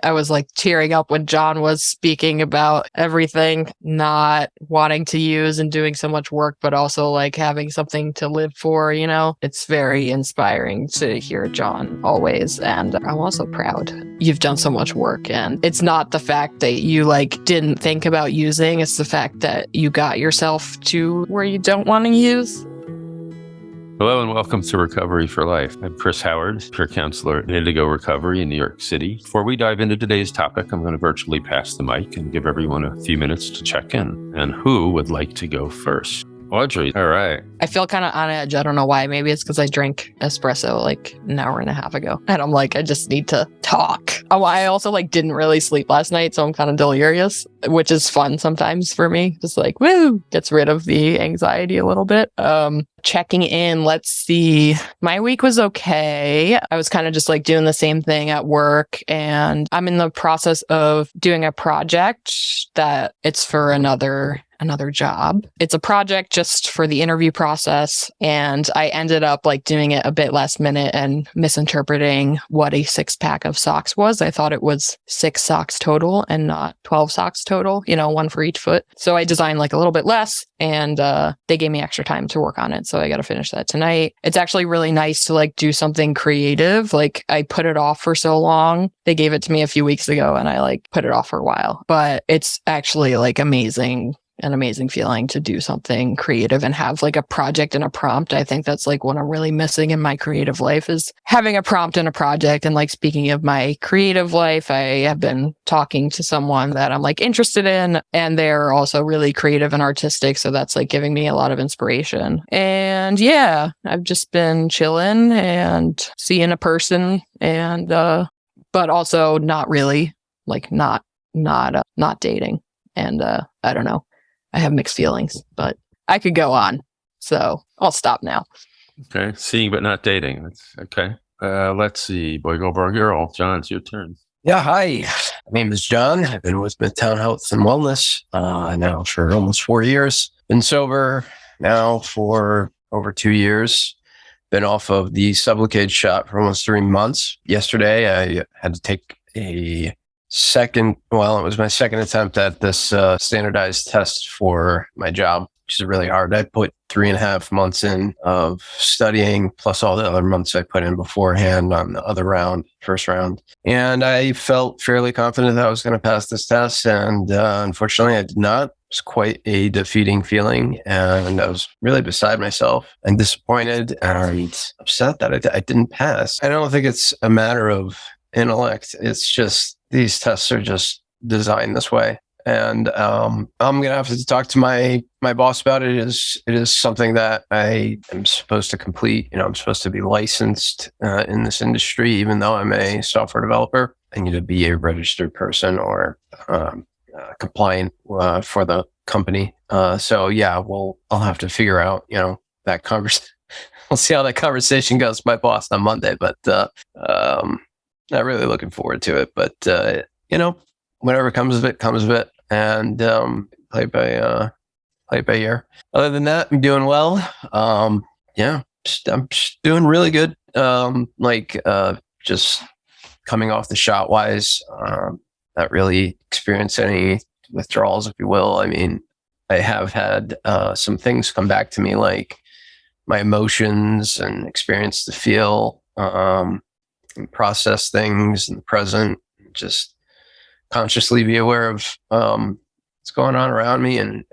I was like tearing up when John was speaking about everything, not wanting to use and doing so much work, but also like having something to live for, you know? It's very inspiring to hear John always. And I'm also proud. You've done so much work, and it's not the fact that you like didn't think about using, it's the fact that you got yourself to where you don't want to use. Hello and welcome to Recovery for Life. I'm Chris Howard, peer counselor at Indigo Recovery in New York City. Before we dive into today's topic, I'm going to virtually pass the mic and give everyone a few minutes to check in. And who would like to go first? Audrey, all right. I feel kind of on edge. I don't know why. Maybe it's because I drank espresso like an hour and a half ago. And I'm like, I just need to talk. Oh, I also like didn't really sleep last night, so I'm kind of delirious, which is fun sometimes for me. Just like, woo, gets rid of the anxiety a little bit. Checking in, let's see. My week was okay. I was kind of just like doing the same thing at work, and I'm in the process of doing a project that it's for another job. It's a project just for the interview process, and I ended up like doing it a bit last minute and misinterpreting what a 6-pack of socks was. I thought it was 6 socks total and not 12 socks total, you know, 1 for each foot. So I designed like a little bit less, and they gave me extra time to work on it. So I got to finish that tonight. It's actually really nice to like do something creative. Like I put it off for so long. They gave it to me a few weeks ago and I like put it off for a while, but it's actually like an amazing feeling to do something creative and have like a project and a prompt. I think that's like what I'm really missing in my creative life is having a prompt and a project. And like, speaking of my creative life, I have been talking to someone that I'm like interested in, and they're also really creative and artistic. So that's like giving me a lot of inspiration. And yeah, I've just been chilling and seeing a person, and, but also not really like not dating. And, I don't know. I have mixed feelings, but I could go on. So I'll stop now. Okay. Seeing but not dating. That's okay. Let's see. Boy, girl. John, it's your turn. Yeah, hi. My name is John. I've been with Midtown Health and Wellness now for almost 4 years. Been sober now for over 2 years. Been off of the Suboxone shot for almost 3 months. Yesterday, I had to take it was my second attempt at this standardized test for my job, which is really hard. I put 3.5 months in of studying, plus all the other months I put in beforehand on the first round. And I felt fairly confident that I was going to pass this test. And unfortunately, I did not. It was quite a defeating feeling. And I was really beside myself and disappointed and upset that I didn't pass. I don't think it's a matter of intellect. It's just these tests are just designed this way. And I'm going to have to talk to my boss about it. It is something that I am supposed to complete. You know, I'm supposed to be licensed in this industry, even though I'm a software developer. I need to be a registered person or compliant for the company. So yeah, I'll have to figure out, you know, that conversation. We'll see how that conversation goes with my boss on Monday, but not really looking forward to it. But you know, whatever comes of it, comes of it. And play by ear. Other than that, I'm doing well. Yeah, I'm just doing really good. Just coming off the shot wise, not really experienced any withdrawals, if you will. I mean, I have had some things come back to me, like my emotions and experience to feel and process things in the present. Just consciously be aware of what's going on around me and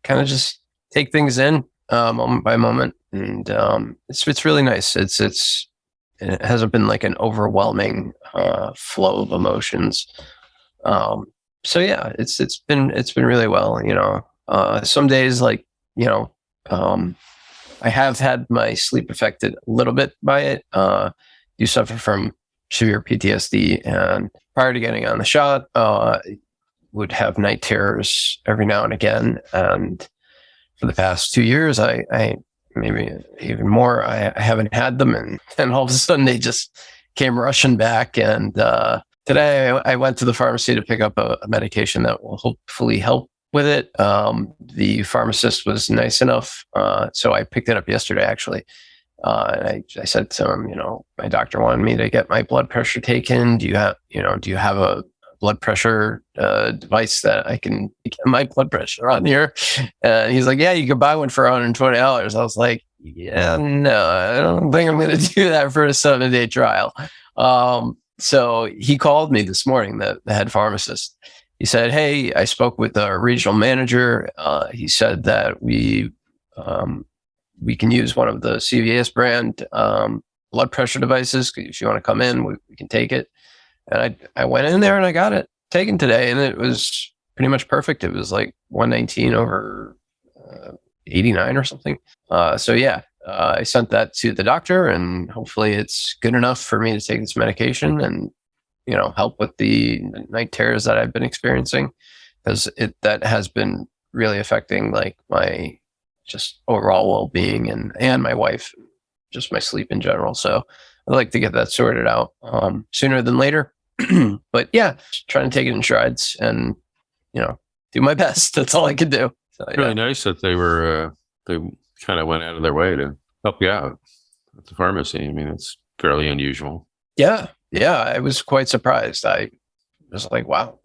kind of just take things in moment by moment. And it's really nice. It hasn't been like an overwhelming flow of emotions. So yeah, it's been really well. You know, some days like, you know, I have had my sleep affected a little bit by it. You suffer from severe PTSD, and prior to getting on the shot, would have night terrors every now and again. And for the past 2 years, I maybe even more, I haven't had them. And then all of a sudden they just came rushing back. And today I went to the pharmacy to pick up a medication that will hopefully help with it. The pharmacist was nice enough. So I picked it up yesterday, actually. And I said to him, my doctor wanted me to get my blood pressure taken. Do you have a blood pressure device that I can get my blood pressure on here? And he's like, yeah, you could buy one for $120. I was like, yeah, no, I don't think I'm going to do that for a 7-day trial. So he called me this morning, the head pharmacist. He said, hey, I spoke with our regional manager. He said that we can use one of the CVS brand blood pressure devices. If you want to come in, we can take it. And I went in there and I got it taken today, and it was pretty much perfect. It was like 119 over 89 or something. So yeah, I sent that to the doctor, and hopefully it's good enough for me to take this medication and help with the night terrors that I've been experiencing, because that has been really affecting like my just overall well-being and my wife, just my sleep in general. So I'd like to get that sorted out sooner than later. But yeah, trying to take it in strides and do my best. That's all I can do. So, it's really nice that they kind of went out of their way to help you out at the pharmacy. I mean, it's fairly unusual. Yeah, I was quite surprised. I was like, wow,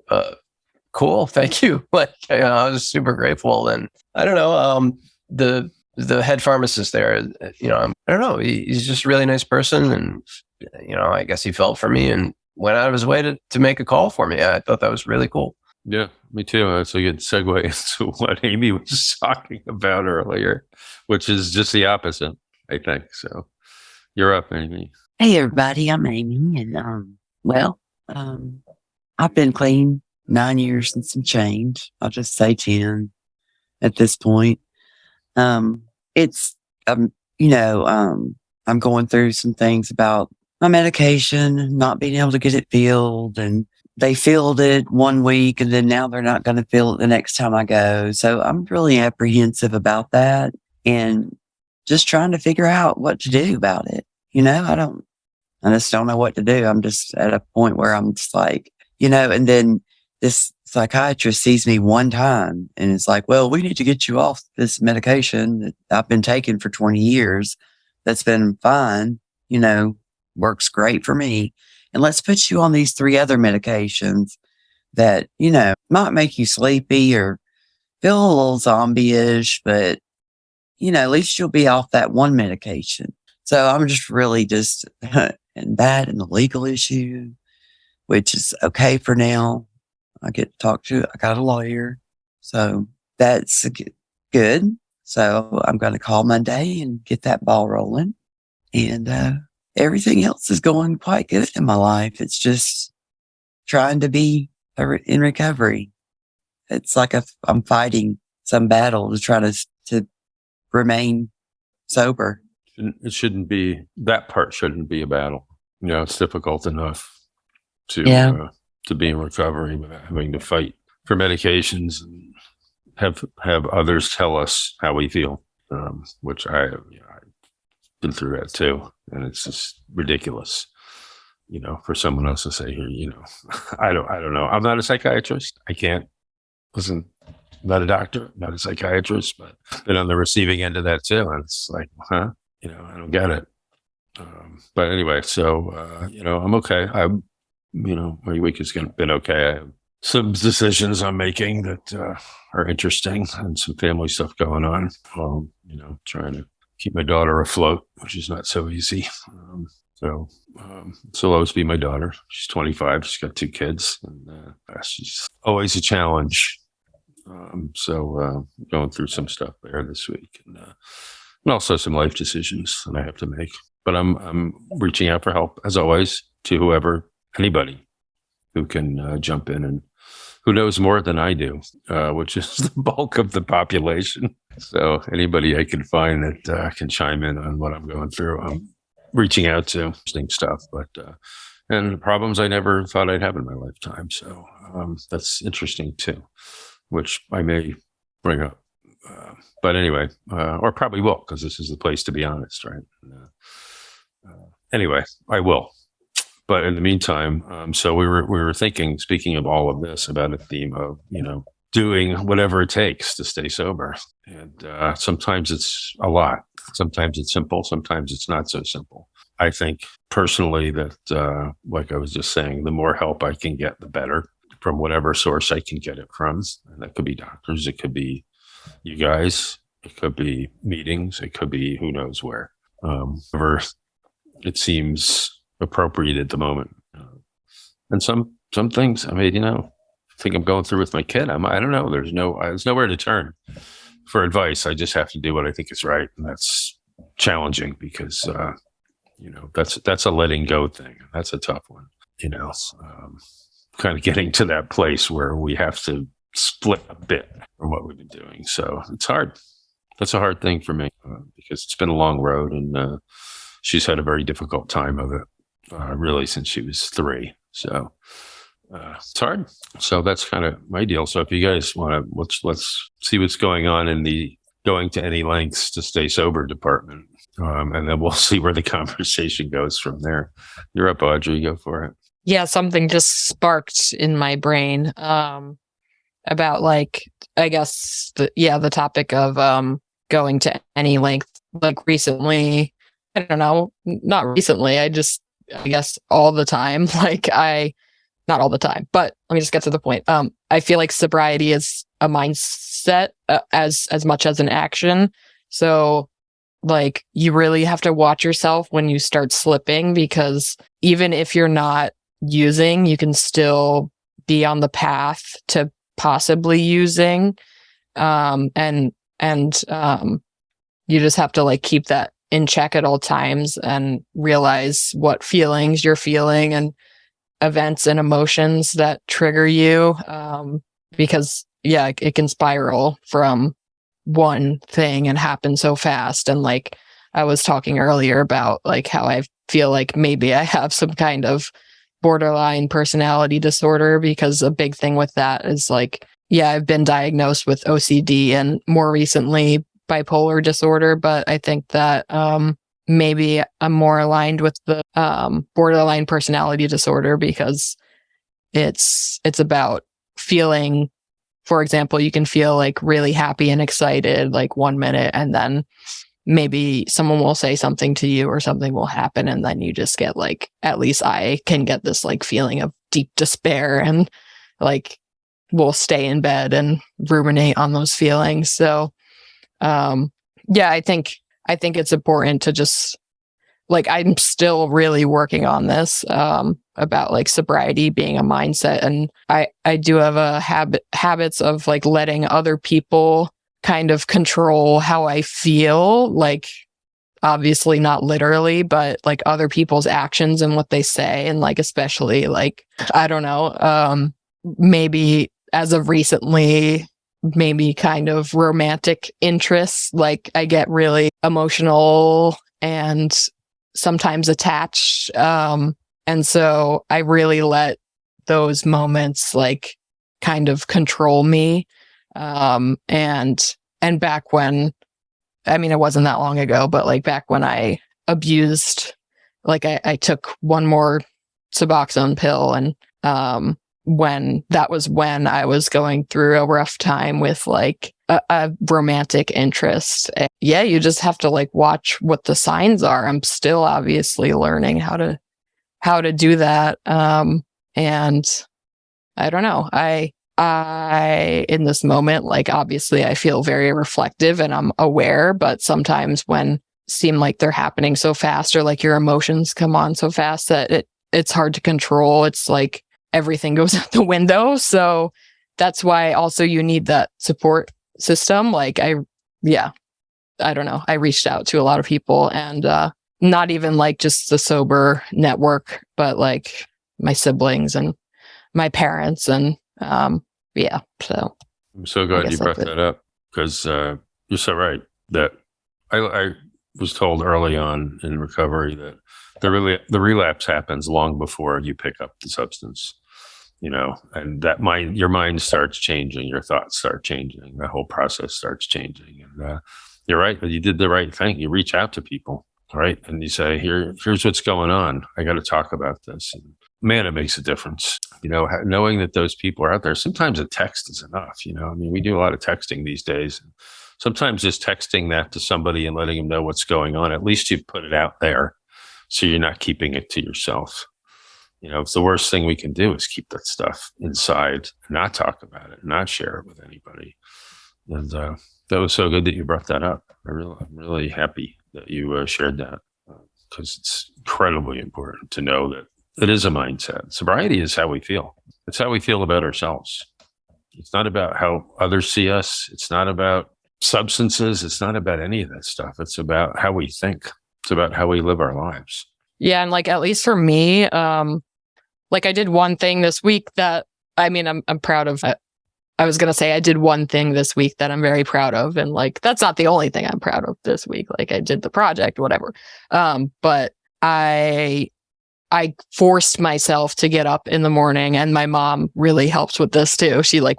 cool, thank you. Like, I was super grateful. And I don't know, the head pharmacist there, I don't know, he's just a really nice person, and I guess he felt for me and went out of his way to make a call for me. I thought that was really cool. Yeah, me too. That's a good segue into what Amy was talking about earlier, which is just the opposite, I think. So you're up, Amy. Hey, everybody. I'm Amy. And, I've been clean 9 years and some change. I'll just say 10 at this point. It's, I'm going through some things about my medication, not being able to get it filled, and they filled it 1 week and then now they're not going to fill it the next time I go. So I'm really apprehensive about that and just trying to figure out what to do about it. I just don't know what to do. I'm just at a point where I'm just like, and then this psychiatrist sees me one time and it's like, well, we need to get you off this medication that I've been taking for 20 years. That's been fine, works great for me. And let's put you on these 3 other medications that, might make you sleepy or feel a little zombie-ish, but, at least you'll be off that one medication. So I'm just really and that and the legal issue, which is okay for now. I got a lawyer. So that's good. So I'm going to call Monday and get that ball rolling. And, everything else is going quite good in my life. It's just trying to be in recovery. It's like I'm fighting some battle to try to remain sober. That part shouldn't be a battle. It's difficult enough to be in recovery without having to fight for medications and have others tell us how we feel, which I've been through that too. And it's just ridiculous, for someone else to say here, I don't know. I'm not a psychiatrist. I can't listen. I'm not a doctor, not a psychiatrist, but been on the receiving end of that too. And it's like, I don't get it. But anyway, so, I'm okay. My week has been okay. I have some decisions I'm making that are interesting and some family stuff going on. Trying to keep my daughter afloat, which is not so easy. So she'll always be my daughter. She's 25. She's got 2 kids. And she's always a challenge. So going through some stuff there this week. And also some life decisions that I have to make. But I'm reaching out for help, as always, to anybody who can jump in and who knows more than I do, which is the bulk of the population. So anybody I can find that can chime in on what I'm going through, I'm reaching out to. Interesting stuff, and problems I never thought I'd have in my lifetime. So that's interesting too, which I may bring up. But anyway, or probably will, because this is the place to be honest, right? Anyway, I will. But in the meantime, so we were thinking, speaking of all of this, about a theme of, doing whatever it takes to stay sober. And sometimes it's a lot. Sometimes it's simple, sometimes it's not so simple. I think personally that, like I was just saying, the more help I can get, the better, from whatever source I can get it from. And that could be doctors, it could be you guys, it could be meetings, it could be who knows where. Whatever it seems appropriate at the moment. And some things, I mean, I think I'm going through with my kid. I don't know. There's nowhere to turn for advice. I just have to do what I think is right. And that's challenging because, that's a letting go thing. That's a tough one, kind of getting to that place where we have to split a bit from what we've been doing. So it's hard. That's a hard thing for me because it's been a long road and she's had a very difficult time of it, really, since she was 3. So it's hard. So that's kind of my deal. So if you guys want to, let's see what's going on in the going to any lengths to stay sober department. And then we'll see where the conversation goes from there. You're up, Audrey. Go for it. Yeah, something just sparked in my brain about I guess the topic of going to any length. Like recently, I don't know, not recently. I guess all the time. Not all the time, but let me just get to the point. I feel like sobriety is a mindset as much as an action. So you really have to watch yourself when you start slipping, because even if you're not using, you can still be on the path to possibly using. And you just have to keep that in check at all times and realize what feelings you're feeling and events and emotions that trigger you. Because it can spiral from one thing and happen so fast. And I was talking earlier about how I feel like maybe I have some kind of borderline personality disorder, because a big thing with that is I've been diagnosed with OCD and more recently bipolar disorder, but I think that maybe I'm more aligned with the borderline personality disorder, because it's about feeling. For example, you can feel really happy and excited 1 minute, and then maybe someone will say something to you or something will happen, and then you just get at least I can get this feeling of deep despair, and we'll stay in bed and ruminate on those feelings. So I think it's important to just I'm still really working on this about sobriety being a mindset, and I do have a habits of letting other people kind of control how I feel, obviously not literally, but other people's actions and what they say, and especially I don't know, maybe as of recently, maybe kind of romantic interests. I get really emotional and sometimes attached. And so I really let those moments kind of control me. And back when, I mean, it wasn't that long ago, but back when I abused, I took one more Suboxone pill, and when I was going through a rough time with a romantic interest. And you just have to watch what the signs are. I'm still obviously learning how to do that. And I don't know. I in this moment, obviously I feel very reflective and I'm aware, but sometimes when seem like they're happening so fast, or your emotions come on so fast that it's hard to control. It's everything goes out the window. So that's why also you need that support system. I don't know. I reached out to a lot of people, and not even just the sober network, but my siblings and my parents. And so I'm so glad you brought that up, because you're so right that I was told early on in recovery that the relapse happens long before you pick up the substance. And that your mind starts changing, your thoughts start changing, the whole process starts changing. And you're right, but you did the right thing. You reach out to people, right? And you say, here's what's going on. I got to talk about this. And man, it makes a difference. Knowing that those people are out there. Sometimes a text is enough. I mean, we do a lot of texting these days. sometimes just texting that to somebody and letting them know what's going on, at least you put it out there so you're not keeping it to yourself. It's the worst thing we can do is keep that stuff inside, not talk about it, not share it with anybody. And that was so good that you brought that up. I'm really happy that you shared that, because it's incredibly important to know that it is a mindset. Sobriety is how we feel. It's how we feel about ourselves. It's not about how others see us. It's not about substances. It's not about any of that stuff. It's about how we think. It's about how we live our lives. Yeah. And like, at least for me, like I did one thing this week that, I mean, I'm proud of. I was going to say I did one thing this week that I'm very proud of. And like, that's not the only thing I'm proud of this week. Like I did the project, whatever. But I forced myself to get up in the morning, and my mom really helps with this too. She like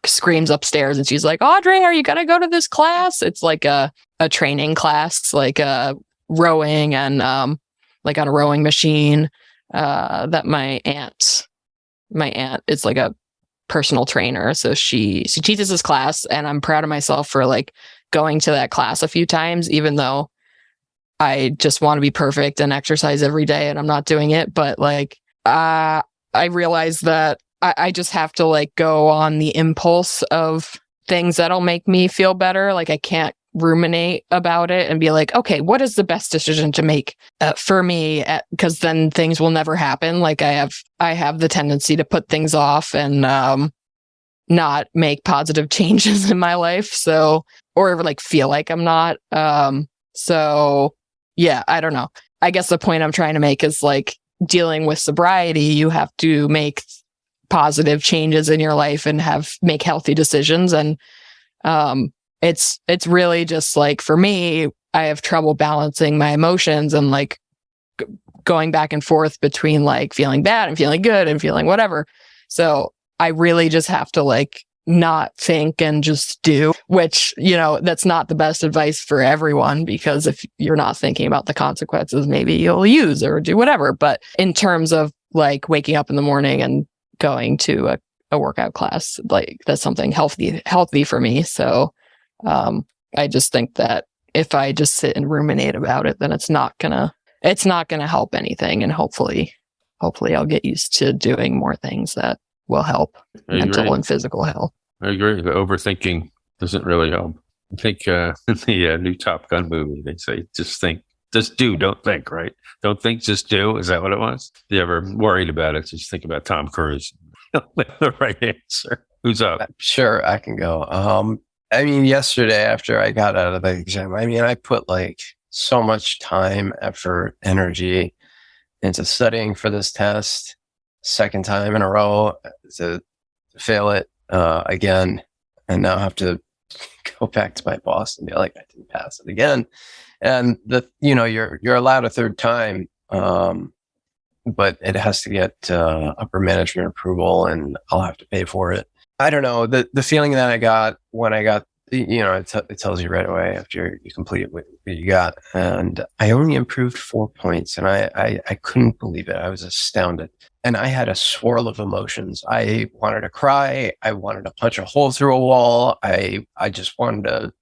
screams upstairs and she's like, Audrey, are you going to go to this class? It's like a training class, like rowing and like on a rowing machine that my aunt is like a personal trainer. So she teaches this class, and I'm proud of myself for like going to that class a few times, even though I just want to be perfect and exercise every day and I'm not doing it. But like, I realized that I just have to like go on the impulse of things that'll make me feel better. Like I can't ruminate about it and be like, okay, what is the best decision to make for me? Because then things will never happen. Like I have the tendency to put things off and not make positive changes in my life. So, or like feel like I'm not. So yeah, I don't know. I guess the point I'm trying to make is like dealing with sobriety, you have to make positive changes in your life and make healthy decisions. And it's really just like, for me, I have trouble balancing my emotions and like going back and forth between like feeling bad and feeling good and feeling whatever. So I really just have to like not think and just do, which, that's not the best advice for everyone, because if you're not thinking about the consequences, maybe you'll use or do whatever. But in terms of like waking up in the morning and going to a workout class, like that's something healthy for me. So I just think that if I just sit and ruminate about it, then it's not gonna help anything. And hopefully I'll get used to doing more things that will help mental and physical health. I agree. The overthinking doesn't really help. I think in the new Top Gun movie, they say, just think, just do, don't think, right? Don't think, just do. Is that what it was? If you ever worried about it, just think about Tom Cruise. The right answer. Who's up? Sure, I can go. I mean, yesterday after I got out of the exam, I put like so much time, effort, energy into studying for this test. Second time in a row to fail it again, and now have to go back to my boss and be like, I didn't pass it again. And you're allowed a third time, but it has to get upper management approval, and I'll have to pay for it. I don't know, the feeling that I got when I got, it tells you right away after you complete what you got. And I only improved 4 points, and I couldn't believe it. I was astounded. And I had a swirl of emotions. I wanted to cry. I wanted to punch a hole through a wall. I just wanted to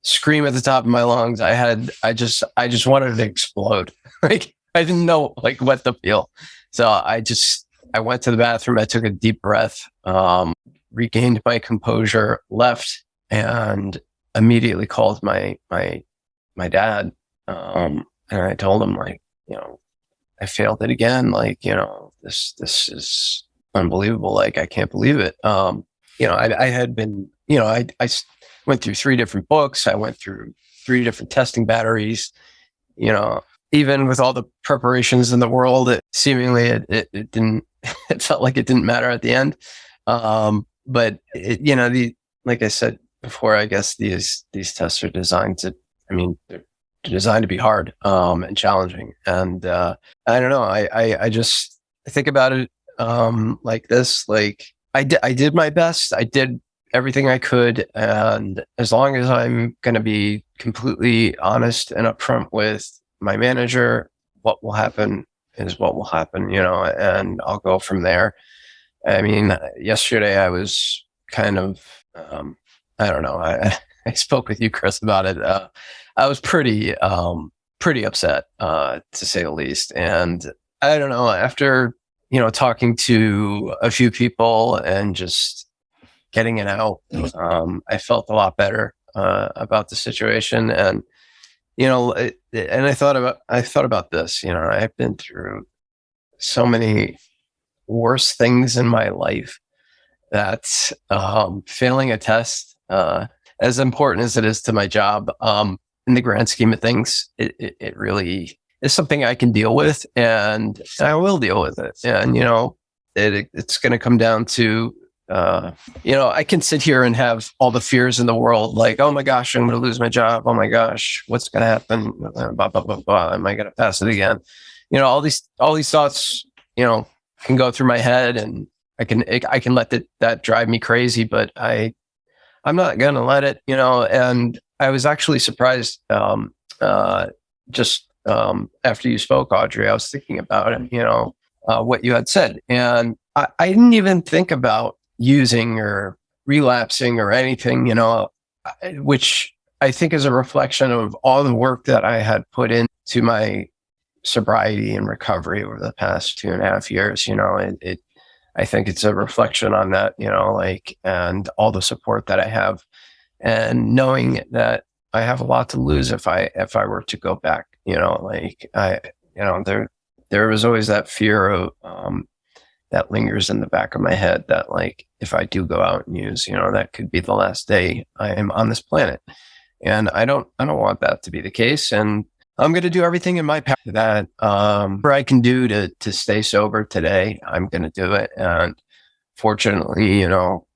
scream at the top of my lungs. I just wanted to explode. Like I didn't know like what to feel. So I went to the bathroom. I took a deep breath, regained my composure, left, and immediately called my dad. And I told him, like, I failed it again. Like, this is unbelievable. Like, I can't believe it. I had been, I went through 3 different books. I went through 3 different testing batteries. Even with all the preparations in the world, it didn't, it felt like it didn't matter at the end. But like I said before, I guess these tests are designed to, they're designed to be hard, and challenging. And, I don't know. I think about it, like this, like I did my best. I did everything I could. And as long as I'm going to be completely honest and upfront with my manager, what will happen is what will happen, and I'll go from there. Yesterday I was kind of, I don't know. I spoke with you, Chris, about it, I was pretty upset, to say the least. And I don't know, after, talking to a few people and just getting it out, I felt a lot better, about the situation. And, and I thought about this, I've been through so many worse things in my life that, failing a test, as important as it is to my job, in the grand scheme of things, it really is something I can deal with, and I will deal with it. And, it's going to come down to, I can sit here and have all the fears in the world, like, oh my gosh, I'm going to lose my job. Oh my gosh, what's going to happen? Blah, blah, blah, blah. Am I going to pass it again? All these thoughts, can go through my head, and I can let that drive me crazy, but I'm not going to let it, and I was actually surprised, just after you spoke, Audrey. I was thinking about it, what you had said, and I didn't even think about using or relapsing or anything, which I think is a reflection of all the work that I had put into my sobriety and recovery over the past 2.5 years. I think it's a reflection on that, and all the support that I have, and knowing that I have a lot to lose if I were to go back, there was always that fear of, that lingers in the back of my head, that like, if I do go out and use, that could be the last day I am on this planet. And I don't want that to be the case. And I'm going to do everything in my power that, whatever I can do to stay sober today, I'm going to do it. And fortunately,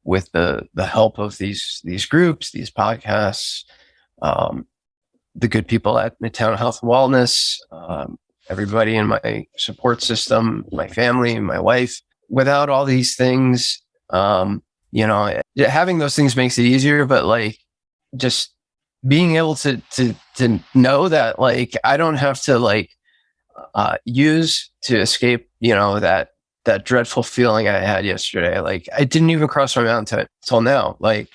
with the help of these groups, these podcasts, the good people at Midtown Health and Wellness, everybody in my support system, my family, my wife, without all these things, having those things makes it easier, but like, just being able to know that, like, I don't have to like, use to escape, that dreadful feeling I had yesterday. Like, I didn't even cross my mind till now. Like,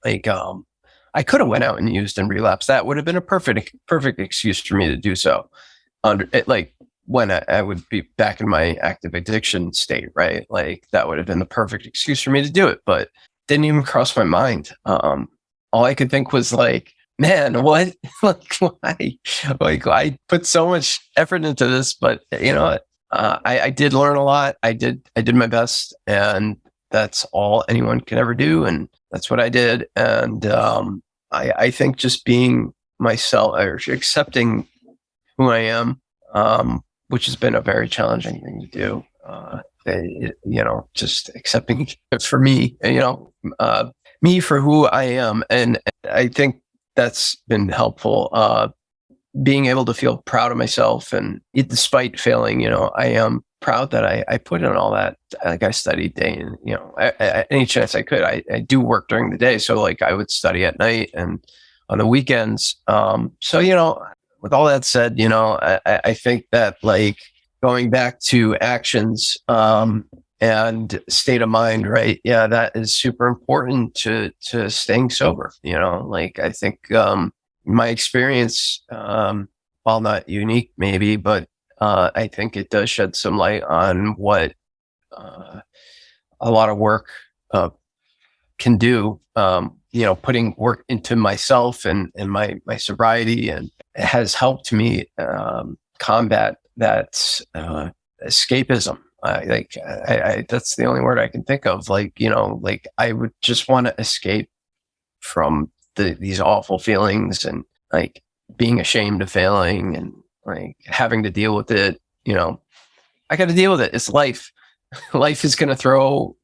I could have went out and used and relapsed. That would have been a perfect excuse for me to do so. When I would be back in my active addiction state, right? Like, that would have been the perfect excuse for me to do it, but didn't even cross my mind. All I could think was like, man, what? Like, why? Like, I put so much effort into this, but I did learn a lot. I did my best, and that's all anyone can ever do. And that's what I did. And, I think just being myself, or accepting who I am, which has been a very challenging thing to do. Just accepting for me, me for who I am. And I think that's been helpful. Being able to feel proud of myself, and despite failing, I am proud that I put in all that. Like, I studied day and, any chance I could. I do work during the day. So like, I would study at night and on the weekends. So, with all that said, I think that, like, going back to actions, and state of mind, right? Yeah, that is super important to staying sober. Like, I think, my experience, while not unique maybe, but, I think it does shed some light on what, a lot of work, can do, putting work into myself and my sobriety, and it has helped me, combat that, escapism. That's the only word I can think of. Like, like, I would just want to escape from these awful feelings, and like, being ashamed of failing, and like, having to deal with it. I got to deal with it. It's life. Life is going to throw,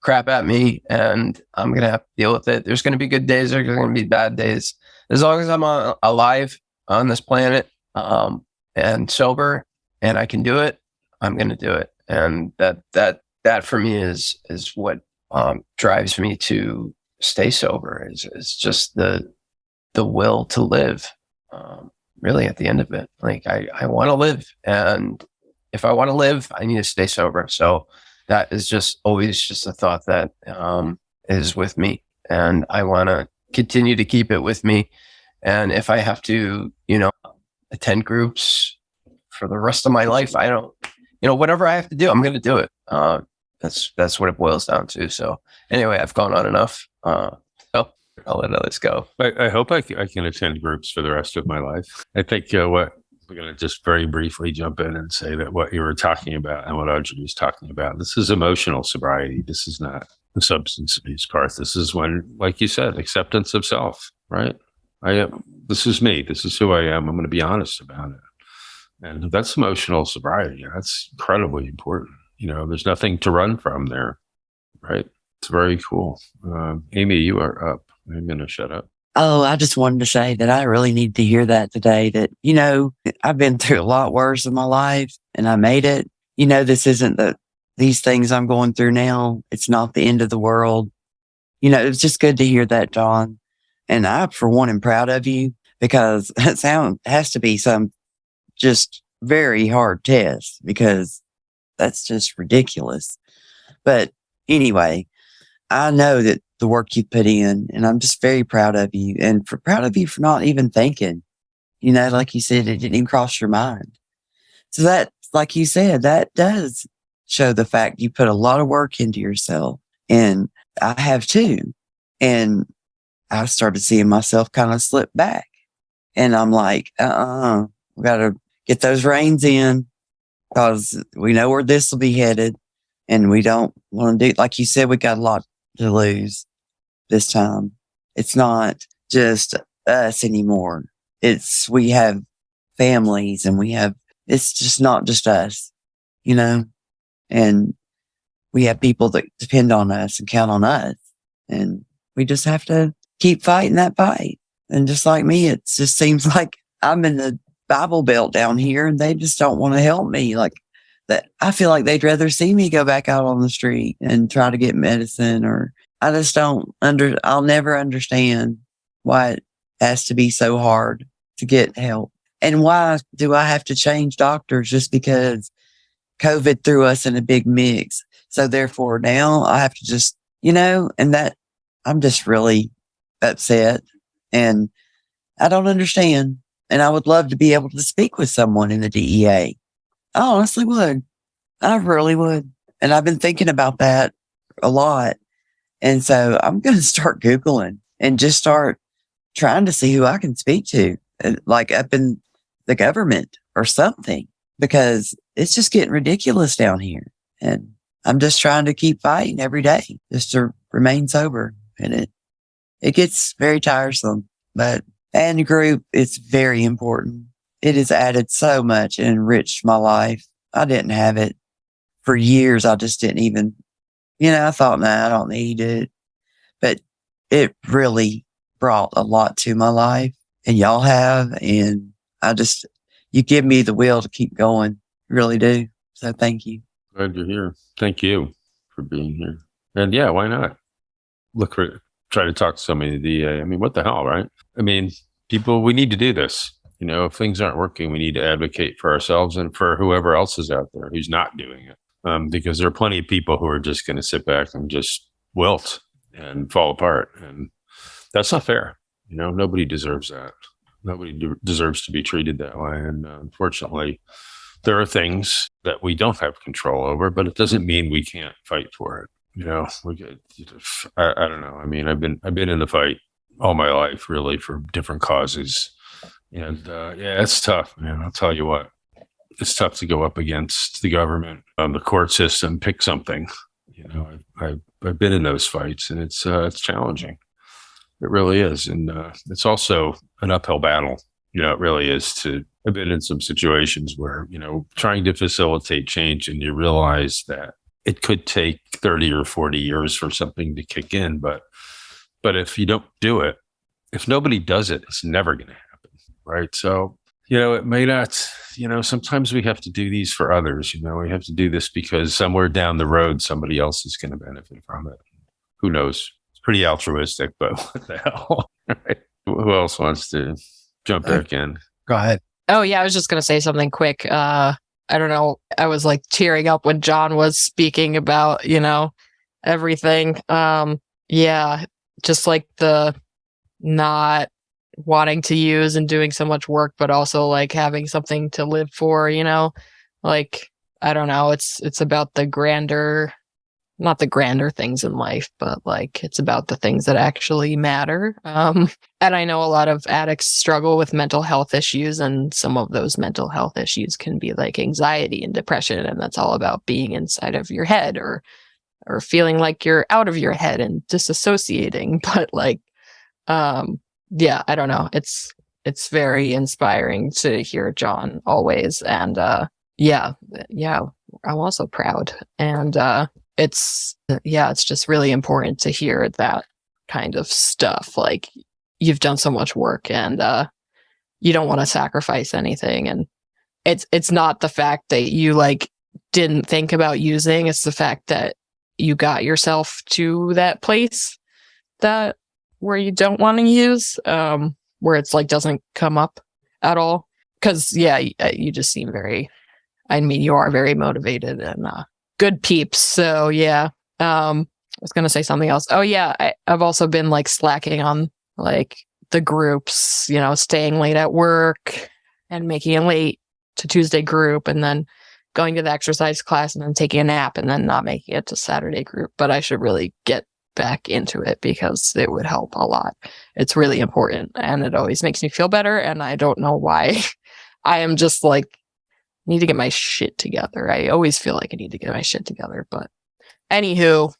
crap at me, and I'm going to have to deal with it. There's going to be good days. There's going to be bad days. As long as I'm alive on this planet, and sober, and I can do it, I'm going to do it. And that for me is what, drives me to stay sober, is just the will to live. Really, at the end of it, like, I want to live, and if I want to live, I need to stay sober. So that is just always just a thought that, is with me, and I want to continue to keep it with me. And if I have to, attend groups for the rest of my life, I don't, whatever I have to do, I'm going to do it. That's what it boils down to. So anyway, I've gone on enough. I'll let others go. I hope I can attend groups for the rest of my life. I think what we're going to just very briefly jump in and say that what you were talking about and what Audrey was talking about, this is emotional sobriety. This is not the substance abuse part. This is when, like you said, acceptance of self, right? This is me. This is who I am. I'm going to be honest about it. And that's emotional sobriety. That's incredibly important. There's nothing to run from there, right? It's very cool. Amy, you are up. I'm going to shut up. Oh, I just wanted to say that I really need to hear that today, that, I've been through a lot worse in my life and I made it. This isn't these things I'm going through now. It's not the end of the world. It's just good to hear that, John. And I, for one, am proud of you, because it has to be some just very hard test, because that's just ridiculous. But anyway, I know that the work you put in, and I'm just very proud of you, and proud of you for not even thinking, like you said, it didn't even cross your mind. So that, like you said, that does show the fact you put a lot of work into yourself, and I have too. And I started seeing myself kind of slip back, and I'm like, we got to get those reins in, because we know where this will be headed, and we don't want to do, like you said, we got a lot to lose this time. It's not just us anymore. We have families, and it's just not just us, and we have people that depend on us and count on us, and we just have to keep fighting that fight. And just like me, it just seems like I'm in the Bible Belt down here, and they just don't want to help me. Like that, I feel like they'd rather see me go back out on the street and try to get medicine, or I just I'll never understand why it has to be so hard to get help. And why do I have to change doctors just because COVID threw us in a big mix? So therefore now I have to just, and that I'm just really upset, and I don't understand. And I would love to be able to speak with someone in the DEA. I honestly would. I really would. And I've been thinking about that a lot. And so I'm going to start Googling and just start trying to see who I can speak to, like up in the government or something, because it's just getting ridiculous down here. And I'm just trying to keep fighting every day just to remain sober. And it gets very tiresome, and group is very important. It has added so much and enriched my life. I didn't have it for years. I just didn't even, I thought, nah, I don't need it. But it really brought a lot to my life, and y'all have. And you give me the will to keep going. You really do. So thank you. Glad you're here. Thank you for being here. And yeah, why not? Try to talk to somebody in the DA. I mean, what the hell, right? I mean, people, we need to do this. If things aren't working, we need to advocate for ourselves and for whoever else is out there who's not doing it. Because there are plenty of people who are just going to sit back and just wilt and fall apart. And that's not fair. Nobody deserves that. Nobody deserves to be treated that way. And unfortunately, there are things that we don't have control over, but it doesn't mean we can't fight for it. I don't know. I mean, I've been in the fight all my life, really, for different causes. And it's tough, man. I'll tell you what. It's tough to go up against the government, the court system, pick something. I've been in those fights, and it's challenging. It really is. And it's also an uphill battle. It really is. I've been in some situations where, trying to facilitate change, and you realize that it could take 30 or 40 years for something to kick in. But if you don't do it, if nobody does it, it's never going to happen. Right. So, it may not, sometimes we have to do these for others. We have to do this because somewhere down the road, somebody else is going to benefit from it. Who knows? It's pretty altruistic, but what the hell? Right? Who else wants to jump back in? Go ahead. Oh, yeah. I was just going to say something quick. I don't know. I was like tearing up when John was speaking about, everything. Yeah, just like the not wanting to use and doing so much work, but also like having something to live for, like, I don't know. It's about the grander, not the grander things in life, but like it's about the things that actually matter. And I know a lot of addicts struggle with mental health issues, and some of those mental health issues can be like anxiety and depression, and that's all about being inside of your head or feeling like you're out of your head and disassociating. But like, yeah, I don't know. It's very inspiring to hear John always, and yeah, I'm also proud, and it's just really important to hear that kind of stuff. Like, you've done so much work, and you don't want to sacrifice anything. And it's not the fact that you like didn't think about using, it's the fact that you got yourself to that place that where you don't want to use, where it's like doesn't come up at all. Because you just seem very, I mean, you are very motivated and good peeps. So yeah, I was gonna say something else. Oh yeah, I've also been like slacking on like the groups, staying late at work and making it late to Tuesday group, and then going to the exercise class, and then taking a nap, and then not making it to Saturday group. But I should really get back into it because it would help a lot. It's really important, and it always makes me feel better. And I don't know why. I am just like, need to get my shit together. I always feel like I need to get my shit together. But anywho,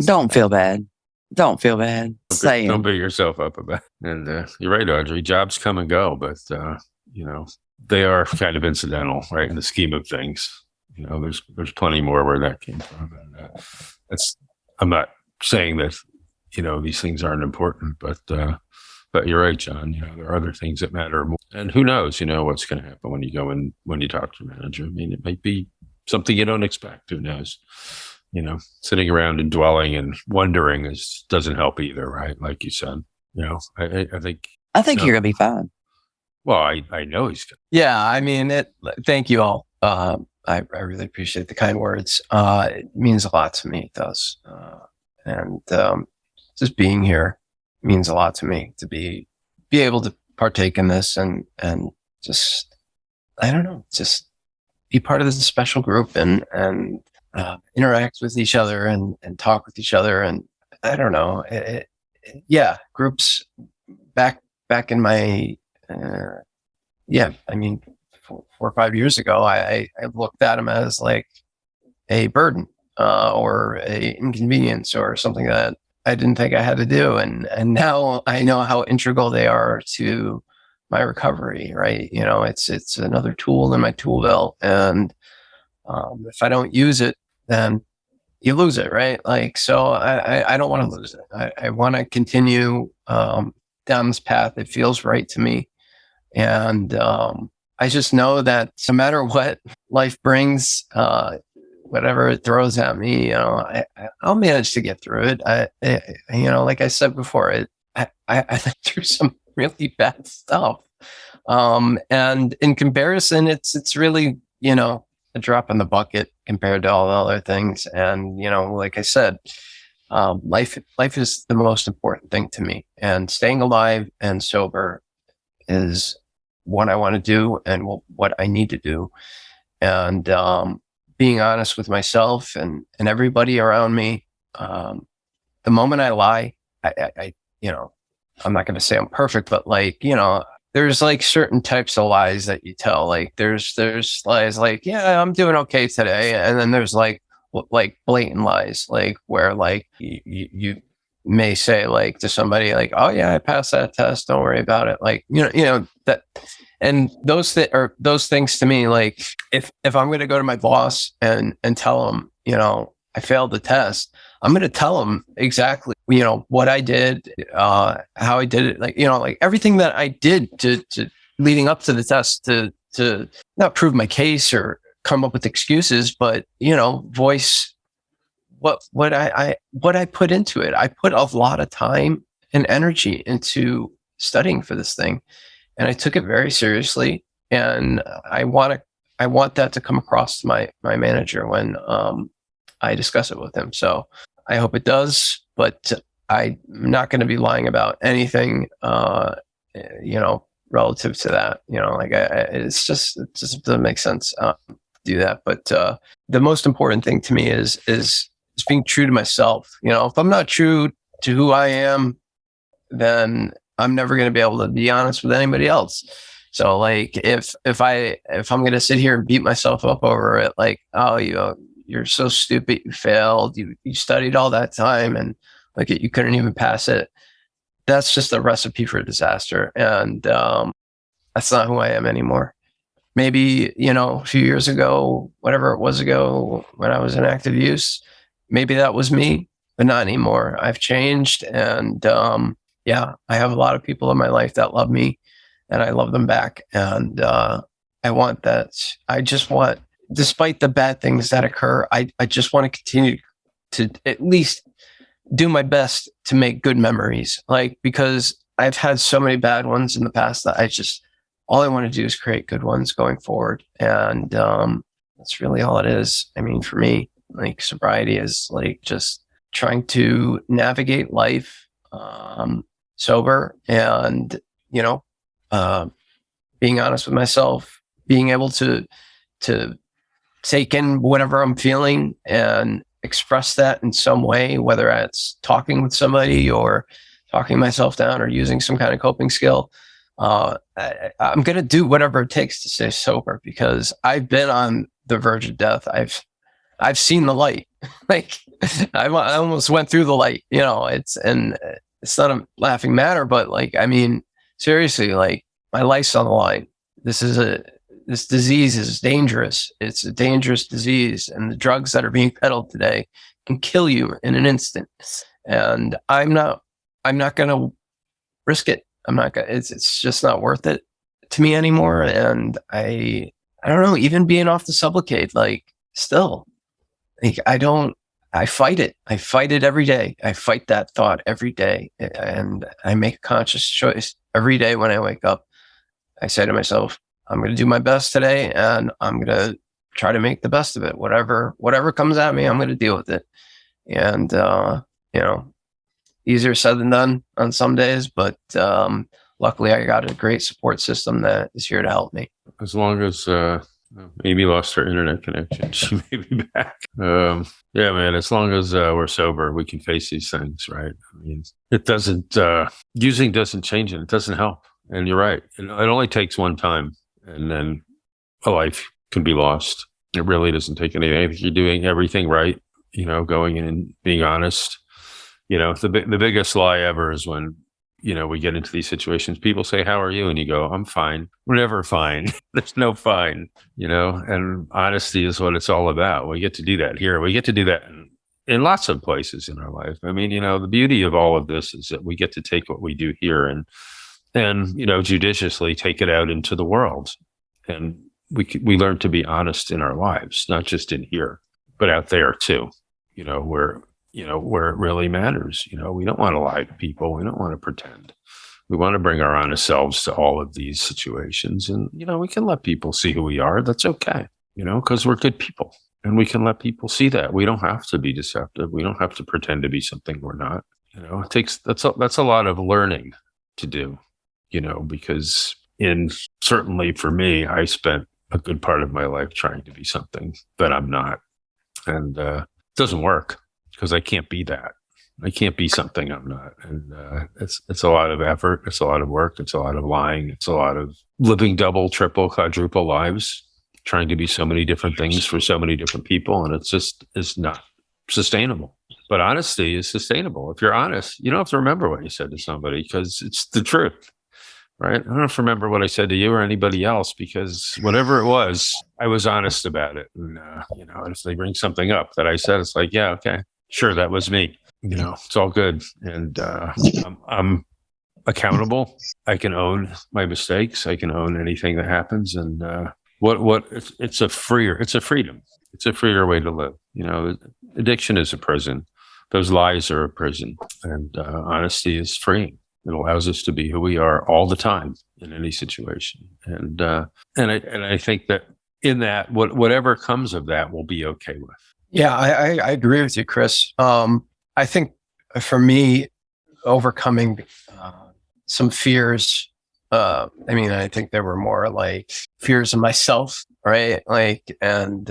Don't feel bad. Don't feel bad. Don't beat yourself up about it. And you're right, Audrey. Jobs come and go, but they are kind of incidental, right? In the scheme of things, there's plenty more where that came from. And I'm not saying that these things aren't important, but you're right, John. There are other things that matter more. And who knows, what's going to happen when you go in, when you talk to your manager. I mean, it might be something you don't expect. Who knows? Sitting around and dwelling and wondering doesn't help either, right? Like you said, I think you're going to be fine. Well, I know he's good. Yeah, I mean, thank you all. I really appreciate the kind words. It means a lot to me. It does. And just being here means a lot to me, to be able to partake in this and just, I don't know, just be part of this special group and interact with each other and talk with each other. And I don't know. Groups back in my, I mean, 4 or 5 years ago, I looked at them as like a burden or a inconvenience or something that I didn't think I had to do. And now I know how integral they are to my recovery, right? It's another tool in my tool belt. And if I don't use it, then you lose it, right? Like, so I don't want to lose it. I want to continue down this path. It feels right to me. And I just know that no matter what life brings, whatever it throws at me, I'll manage to get through it. Like I said before, I went through some really bad stuff. And in comparison, it's really, a drop in the bucket compared to all the other things. And, like I said, life is the most important thing to me, and staying alive and sober is what I want to do and what I need to do. And, being honest with myself and everybody around me. The moment I lie, I I'm not going to say I'm perfect, but like, there's like certain types of lies that you tell. Like there's lies like, yeah, I'm doing okay today. And then there's like blatant lies, like where like you may say like to somebody like, oh yeah, I passed that test. Don't worry about it. Like, that, and those things to me, like if I'm going to go to my boss and tell him, I failed the test, I'm going to tell him exactly, what I did, how I did it, like, like everything that I did to leading up to the test to not prove my case or come up with excuses, but, voice what I put into it. I put a lot of time and energy into studying for this thing, and I took it very seriously. And I want that to come across to my manager when I discuss it with him. So I hope it does, but I'm not going to be lying about anything, relative to that. It just doesn't make sense to do that. But the most important thing to me is being true to myself. If I'm not true to who I am, then I'm never going to be able to be honest with anybody else. So like if I'm going to sit here and beat myself up over it, like, oh, you're so stupid, you failed, you studied all that time and like you couldn't even pass it. That's just a recipe for disaster. And that's not who I am anymore. Maybe, a few years ago, whatever it was ago, when I was in active use, maybe that was me, but not anymore. I've changed. And I have a lot of people in my life that love me and I love them back. And I want that. I just want, despite the bad things that occur, I just want to continue to at least do my best to make good memories. Like, because I've had so many bad ones in the past that all I want to do is create good ones going forward. And that's really all it is. I mean, for me, like, sobriety is like just trying to navigate life sober and, being honest with myself, being able to take in whatever I'm feeling and express that in some way, whether it's talking with somebody or talking myself down or using some kind of coping skill. I'm going to do whatever it takes to stay sober because I've been on the verge of death. I've seen the light. Like I almost went through the light, it's not a laughing matter, but like, I mean, seriously, like my life's on the line. This disease is dangerous. It's a dangerous disease, and the drugs that are being peddled today can kill you in an instant. And I'm not going to risk it. I'm not gonna. It's just not worth it to me anymore. And I don't know. Even being off the Suboxone, like still, like I fight it. I fight it every day. I fight that thought every day, and I make a conscious choice every day when I wake up. I say to myself, I'm going to do my best today and I'm going to try to make the best of it. Whatever comes at me, I'm going to deal with it. And, easier said than done on some days, but luckily I got a great support system that is here to help me. As long as Amy lost her internet connection, she may be back. Yeah, man, as long as we're sober, we can face these things, right? I mean, it doesn't, using doesn't change it. It doesn't help. And you're right. It only takes one time. And then a life can be lost. It really doesn't take anything. I think you're doing everything right, going in and being honest. The biggest lie ever is when, we get into these situations. People say, how are you? And you go, I'm fine. We're never fine. There's no fine, and honesty is what it's all about. We get to do that here. We get to do that in lots of places in our life. I mean, the beauty of all of this is that we get to take what we do here and judiciously take it out into the world. And we learn to be honest in our lives, not just in here, but out there too, where it really matters. We don't want to lie to people. We don't want to pretend. We want to bring our honest selves to all of these situations. And, we can let people see who we are. That's okay, because we're good people and we can let people see that. We don't have to be deceptive. We don't have to pretend to be something we're not. That's a lot of learning to do. Because certainly for me, I spent a good part of my life trying to be something that I'm not. And it doesn't work because I can't be that. I can't be something I'm not. And it's a lot of effort. It's a lot of work. It's a lot of lying. It's a lot of living double, triple, quadruple lives, trying to be so many different things for so many different people. And it's not sustainable. But honesty is sustainable. If you're honest, you don't have to remember what you said to somebody because it's the truth. Right? I don't have to remember what I said to you or anybody else because whatever it was, I was honest about it. And, if they bring something up that I said, it's like, yeah, okay, sure, that was me. It's all good. And I'm accountable. I can own my mistakes. I can own anything that happens. And it's a freedom. It's a freer way to live. Addiction is a prison. Those lies are a prison. And honesty is freeing. It allows us to be who we are all the time in any situation. And I think that in that, whatever comes of that, we'll be okay with. Yeah, I agree with you, Chris. I think for me, overcoming some fears. I think there were more like fears of myself, right? Like, and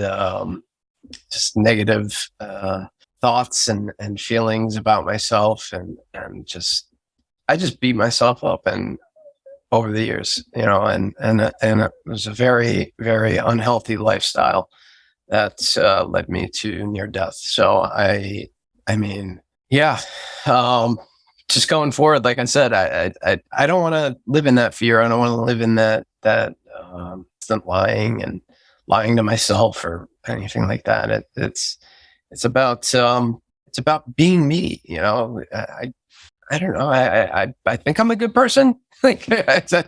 just negative thoughts and feelings about myself, and I just beat myself up and over the years, and it was a very, very unhealthy lifestyle that led me to near death. So yeah, just going forward, like I said, I don't want to live in that fear. I don't want to live in that constant lying to myself or anything like that. It's about being me. I don't know. I think I'm a good person. Like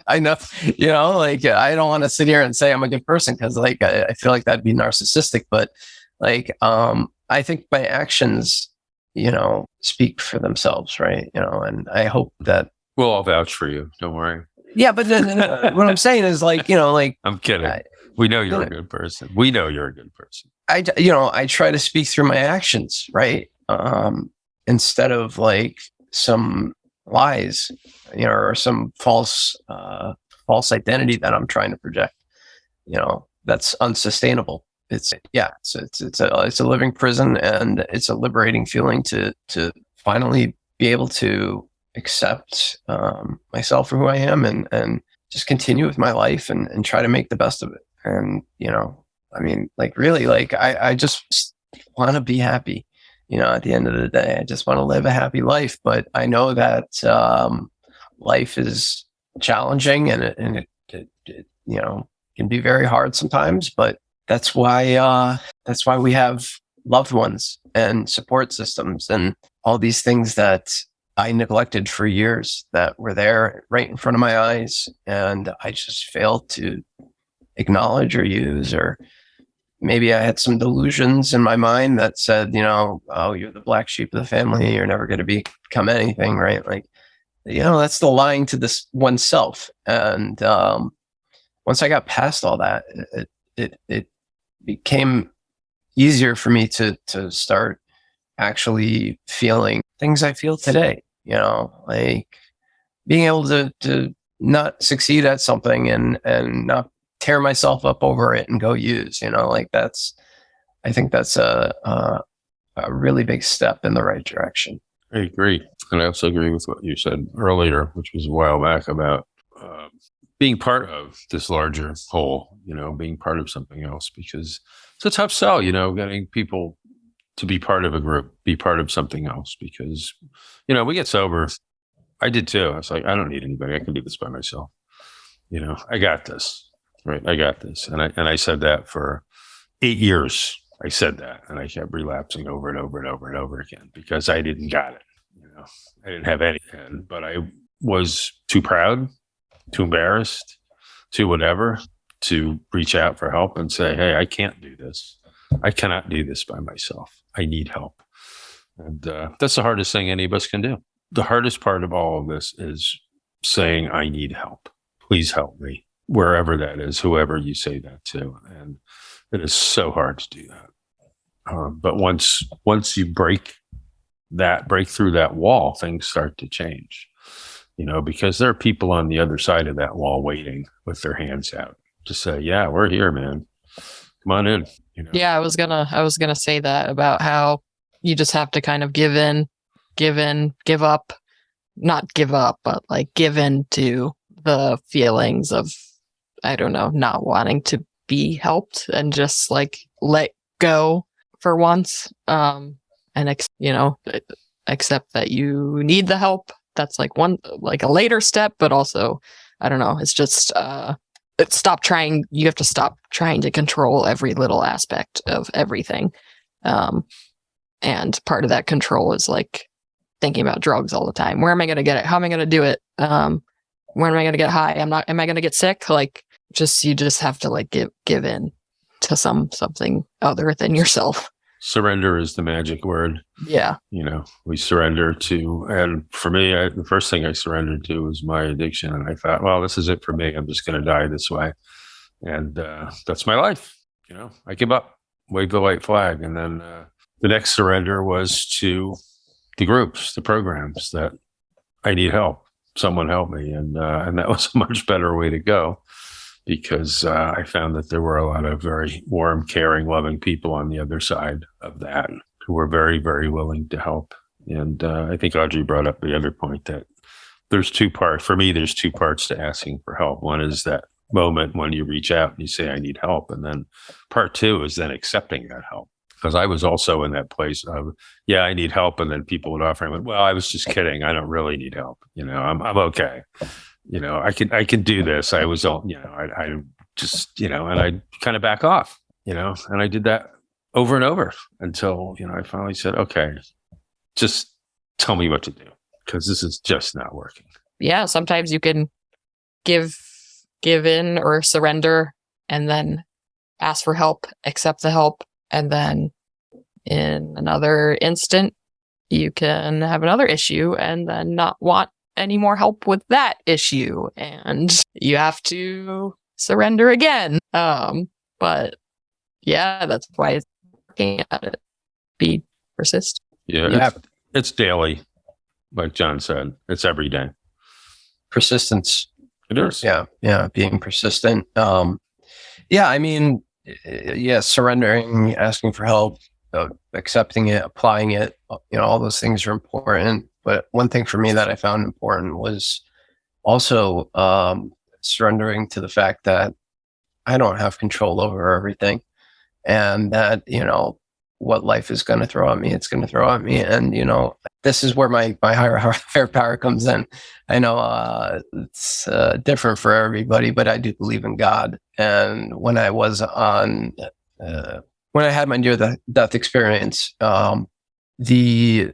I know, like I don't want to sit here and say I'm a good person because like I feel like that'd be narcissistic. But like I think my actions, speak for themselves, right? And I hope that We'll all vouch for you. Don't worry. yeah. But what I'm saying is like like I'm kidding. We know you're a good person. We know you're a good person. I try to speak through my actions, right? Instead of like some lies, or some false identity that I'm trying to project. That's unsustainable. It's a living prison, and it's a liberating feeling to finally be able to accept myself for who I am, and just continue with my life and try to make the best of it. And like really, like I just want to be happy. At the end of the day, I just want to live a happy life. But I know that life is challenging, and it can be very hard sometimes. But that's why we have loved ones and support systems and all these things that I neglected for years that were there right in front of my eyes, and I just failed to acknowledge or use, or maybe I had some delusions in my mind that said, oh, you're the black sheep of the family. You're never going to become anything, right? Like, that's the lying to this oneself. And once I got past all that, it became easier for me to start actually feeling things I feel today. Like being able to not succeed at something and not tear myself up over it and go use, like I think that's a really big step in the right direction. I agree. And I also agree with what you said earlier, which was a while back about being part of this larger whole, being part of something else, because it's a tough sell, getting people to be part of a group, be part of something else, because, we get sober. I did too. I was like, I don't need anybody. I can do this by myself. I got this. Right. I got this. And I said that for 8 years. I said that, and I kept relapsing over and over and over and over again because I didn't got it. I didn't have anything, but I was too proud, too embarrassed, too whatever, to reach out for help and say, hey, I can't do this. I cannot do this by myself. I need help. And that's the hardest thing any of us can do. The hardest part of all of this is saying, I need help. Please help me. Wherever that is, whoever you say that to. And it is so hard to do that. But once you break through that wall, things start to change, because there are people on the other side of that wall waiting with their hands out to say, yeah, we're here, man. Come on in. Yeah, I was gonna say that about how you just have to kind of give up, not give up, but like give in to the feelings of, I don't know, not wanting to be helped, and just like let go for once, and accept that you need the help. That's like a later step, but also, I don't know, it's just stop trying. You have to stop trying to control every little aspect of everything, and part of that control is like thinking about drugs all the time. Where am I going to get it? How am I going to do it? When am I going to get high? Am I going to get sick? Like, you just have to like give in to something other than yourself. Surrender is the magic word. Yeah. We surrender to, and for me, the first thing I surrendered to was my addiction. And I thought, well, this is it for me. I'm just going to die this way. And that's my life. I give up, wave the white flag. And then the next surrender was to the groups, the programs that I need help. Someone help me. And that was a much better way to go, because I found that there were a lot of very warm, caring, loving people on the other side of that who were very, very willing to help. And I think Audrey brought up the other point that there's two parts. For me, there's two parts to asking for help. One is that moment when you reach out and you say, I need help. And then part two is then accepting that help. Because I was also in that place of, yeah, I need help. And then people would offer, I went, well, I was just kidding. I don't really need help. I'm okay. I can do this. I was all, I just, and I kind of back off, and I did that over and over until, I finally said, okay, just tell me what to do, because this is just not working. Yeah. Sometimes you can give in or surrender and then ask for help, accept the help. And then in another instant, you can have another issue and then not want any more help with that issue. And you have to surrender again. But yeah, that's why it's working at it. Be persistent. Yeah. It's daily. Like John said, it's every day. Persistence. It is. Yeah. Being persistent. Surrendering, asking for help, accepting it, applying it, all those things are important. But one thing for me that I found important was also surrendering to the fact that I don't have control over everything, and that, what life is going to throw at me, it's going to throw at me. And, this is where my higher power comes in. I know it's different for everybody, but I do believe in God. And when I was when I had my near-death experience, the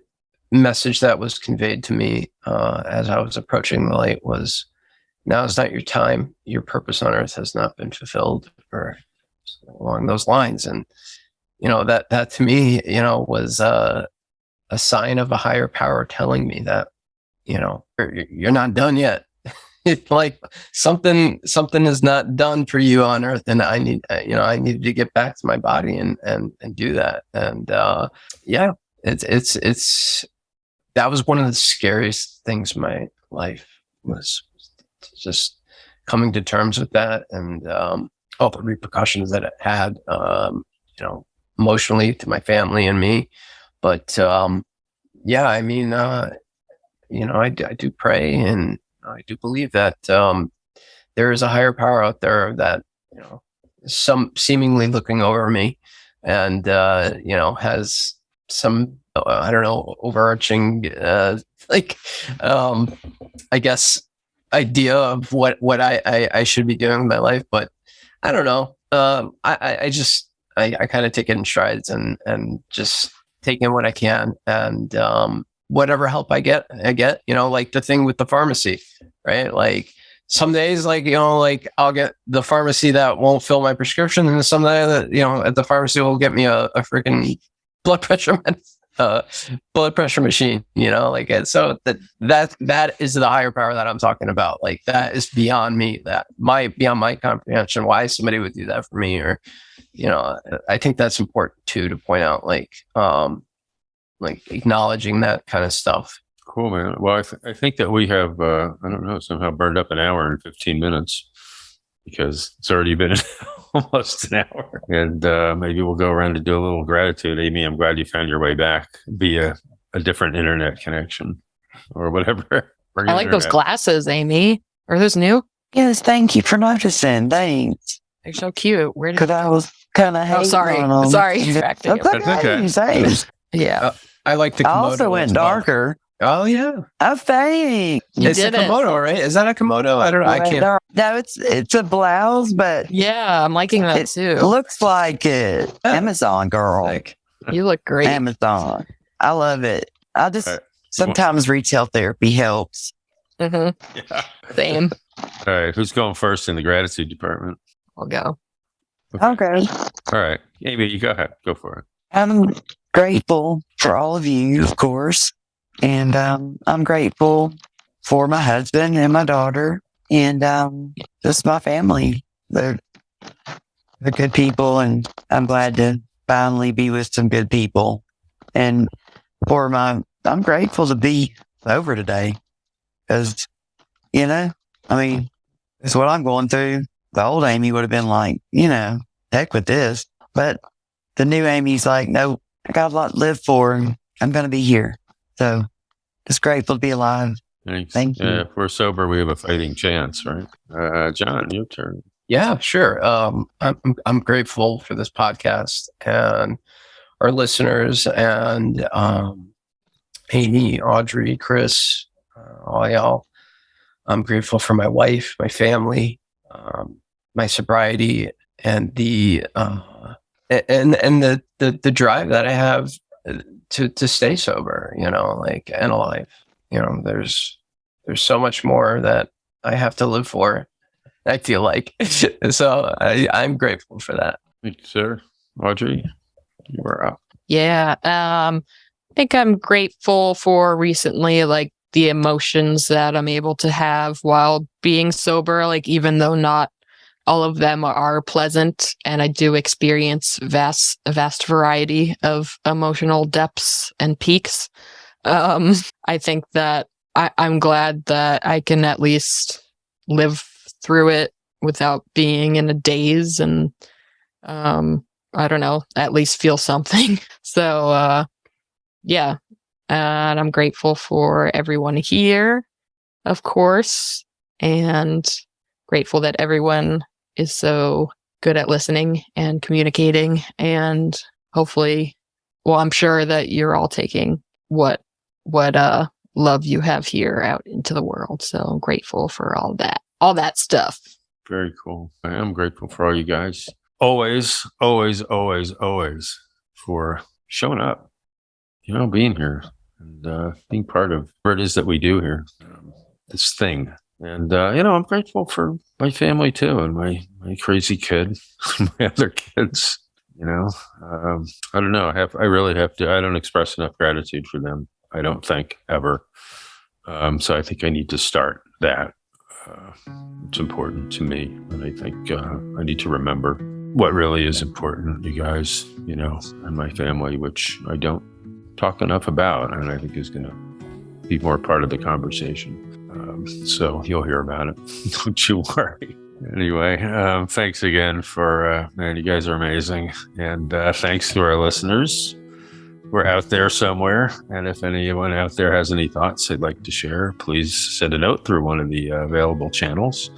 message that was conveyed to me as I was approaching the light was, now is not your time. Your purpose on earth has not been fulfilled, or along those lines. And, that to me, was a sign of a higher power telling me that, you're not done yet. It's like something is not done for you on earth, and I needed to get back to my body and do that. And it's that was one of the scariest things in my life, was just coming to terms with that, and all the repercussions that it had, emotionally to my family and me. But I do pray, and I do believe that there is a higher power out there that, some seemingly looking over me, and has some overarching I guess idea of what I should be doing with my life. But I don't know. I kind of take it in strides and just take in what I can, and whatever help I get, like the thing with the pharmacy, right? Like some days, I'll get the pharmacy that won't fill my prescription, and some day that, at the pharmacy will get me a freaking blood pressure machine, so that is the higher power that I'm talking about. Like, that is beyond me, beyond my comprehension, why somebody would do that for me. Or, I think that's important too, to point out, like acknowledging that kind of stuff. Cool, man. Well, I think that we have, somehow burned up an hour and 15 minutes, because it's already been almost an hour. And maybe we'll go around to do a little gratitude. Amy, I'm glad you found your way back via a different internet connection or whatever. I like those glasses, Amy. Are those new? Yes, thank you for noticing. Thanks. They're so cute. Where did Because I was kind of hating sorry. on them. Sorry. That's okay. Thanks. Yeah. I like the I Komodo also went as well. darker. Oh yeah. Oh, thanks. You It's did a it. Komodo, right? Is that a Komodo? I don't know. I can't. No, it's a blouse, but Yeah, I'm liking that it too. looks like it. Yeah. Amazon girl. Like, You look great. Amazon. I love it. I just All right. sometimes retail therapy helps. Mm-hmm. Yeah. Same. All right. Who's going first in the gratitude department? I'll go. Okay. All right. Amy, you go ahead. Go for it. I'm grateful for all of you, of course. And I'm grateful for my husband and my daughter and just my family. They're good people, and I'm glad to finally be with some good people. And I'm grateful to be sober today. Because, I mean, it's what I'm going through. The old Amy would have been like, heck with this. But the new Amy's like, no, I got a lot to live for, and I'm going to be here. So just grateful to be alive. Thanks. Thank you. If we're sober, we have a fighting chance, right? John, your turn. Yeah, sure. I'm grateful for this podcast and our listeners and Amy, Audrey, Chris, all y'all. I'm grateful for my wife, my family, my sobriety, and the drive that I have to stay sober. And alive. There's so much more that I have to live for. I feel like so I'm grateful for that. Thank you, sir. Audrey, you are up. Yeah. I think I'm grateful for recently, like the emotions that I'm able to have while being sober, like even though not all of them are pleasant, and I do experience a vast variety of emotional depths and peaks. I think that I'm glad that I can at least live through it without being in a daze and, I don't know, at least feel something. So, yeah. And I'm grateful for everyone here, of course, and grateful that everyone is so good at listening and communicating, and hopefully, well, I'm sure that you're all taking what love you have here out into the world. So I'm grateful for all that stuff. Very cool. I am grateful for all you guys. Always, always, always, always for showing up, being here and being part of what it is that we do here, this thing. And, I'm grateful for my family too, and my crazy kid, my other kids, I don't know. I really have to, I don't express enough gratitude for them. I don't think ever. So I think I need to start that. It's important to me. And I think I need to remember what really is important, you guys, and my family, which I don't talk enough about, and I think is going to be more part of the conversation. So you'll hear about it. Don't you worry. Anyway, thanks again for, man, you guys are amazing. And thanks to our listeners. We're out there somewhere. And if anyone out there has any thoughts they'd like to share, please send a note through one of the available channels.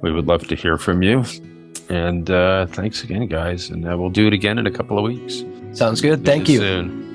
We would love to hear from you. And thanks again, guys. And we'll do it again in a couple of weeks. Sounds good. Thank See you. Soon.